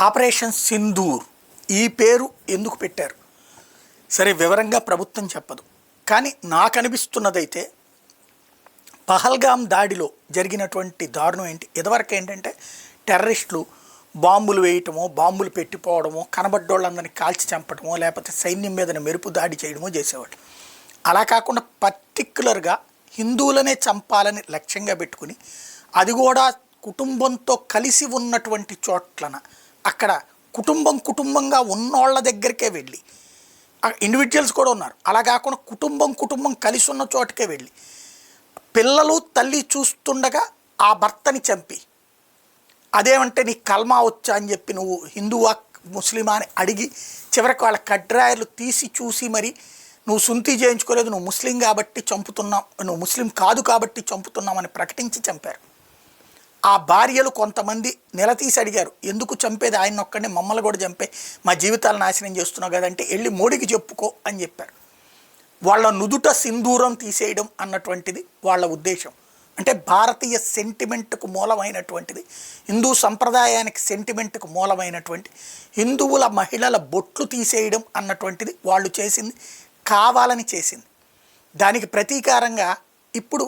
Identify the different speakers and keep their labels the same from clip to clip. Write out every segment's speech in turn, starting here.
Speaker 1: Operation Sindoor ఈ పేరు ఎందుకు పెట్టారు? సరే, వివరంగా ప్రభుత్వం చెప్పదు. కానీ నాకు అనిపిస్తున్నదైతే పహల్గామ్ దాడిలో జరిగినటువంటి దారుణం ఏంటి, ఇదివరకు ఏంటంటే టెర్రరిస్టులు బాంబులు వేయటమో, బాంబులు పెట్టిపోవడమో, కనబడ్డోళ్ళందరినీ కాల్చి చంపటమో, లేకపోతే సైన్యం మీద మెరుపు దాడి చేయడమో చేసేవాళ్ళు. అలా కాకుండా పర్టిక్యులర్గా హిందువులనే చంపాలని లక్ష్యంగా పెట్టుకుని, అది కూడా కుటుంబంతో కలిసి ఉన్నటువంటి చోట్లన అక్కడ కుటుంబంగా ఉన్నోళ్ళ దగ్గరికే వెళ్ళి, ఇండివిజువల్స్ కూడా ఉన్నారు, అలా కాకుండా కుటుంబం కలిసి ఉన్న చోటకే వెళ్ళి పిల్లలు తల్లి చూస్తుండగా ఆ భర్తని చంపి, అదేమంటే నీకు కల్మా వచ్చా అని చెప్పి నువ్వు హిందువా ముస్లిమా అని అడిగి చివరికి వాళ్ళ కడ్రాయలు తీసి చూసి మరి నువ్వు సుంతి చేయించుకోలేదు, నువ్వు ముస్లిం కాబట్టి చంపుతున్నావు, నువ్వు ముస్లిం కాదు కాబట్టి చంపుతున్నామని ప్రకటించి చంపారు. ఆ భార్యలు కొంతమంది నిలదీసి అడిగారు, ఎందుకు చంపేది ఆయన ఒక్కడిని, మమ్మల్ని కూడా చంపే మా జీవితాలు నాశనం చేస్తున్నావు కదంటే వెళ్ళి మోడీకి చెప్పుకో అని చెప్పారు. వాళ్ళ నుదుట సింధూరం తీసేయడం అన్నటువంటిది వాళ్ళ ఉద్దేశం. అంటే భారతీయ సెంటిమెంట్కు మూలమైనటువంటిది, హిందూ సంప్రదాయానికి సెంటిమెంట్కు మూలమైనటువంటి హిందువుల మహిళల బొట్లు తీసేయడం అన్నటువంటిది వాళ్ళు చేసింది, కావాలని చేసింది. దానికి ప్రతీకారంగా ఇప్పుడు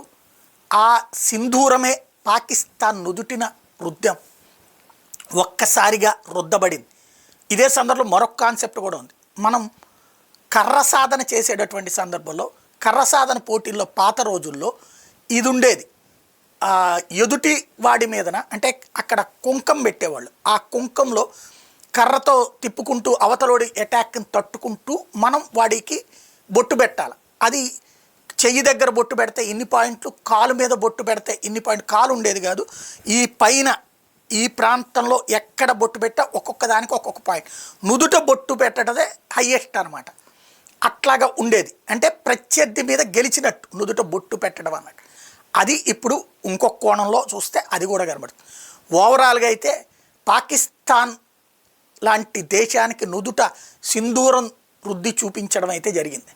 Speaker 1: ఆ సింధూరమే పాకిస్తాన్ నుదుటిన రుద్దాం, ఒక్కసారిగా రుద్దబడింది. ఇదే సందర్భంలో మరొక కాన్సెప్ట్ కూడా ఉంది. మనం కర్ర సాధన చేసేటటువంటి సందర్భంలో, కర్ర సాధన పోటీల్లో పాత రోజుల్లో ఇది ఉండేది, ఎదుటి వాడి మీదన అంటే అక్కడ కుంకం పెట్టేవాళ్ళు, ఆ కుంకంలో కర్రతో తిప్పుకుంటూ అవతలోడి అటాక్ని తట్టుకుంటూ మనం వాడికి బొట్టు పెట్టాలి. అది చెయ్యి దగ్గర బొట్టు పెడితే ఇన్ని పాయింట్లు, కాలు మీద బొట్టు పెడితే ఇన్ని పాయింట్, కాలు ఉండేది కాదు, ఈ పైన ఈ ప్రాంతంలో ఎక్కడ బొట్టు పెట్టా ఒక్కొక్క దానికి ఒక్కొక్క పాయింట్, నుదుట బొట్టు పెట్టడదే హయ్యెస్ట్ అనమాట. అట్లాగా ఉండేది, అంటే ప్రత్యర్థి మీద గెలిచినట్టు నుదుట బొట్టు పెట్టడం అన్నట్టు. అది ఇప్పుడు ఇంకొక కోణంలో చూస్తే అది కూడా కనబడుతుంది. ఓవరాల్గా అయితే పాకిస్తాన్ లాంటి దేశానికి నుదుట సింధూరం రుద్ది చూపించడం అయితే జరిగింది.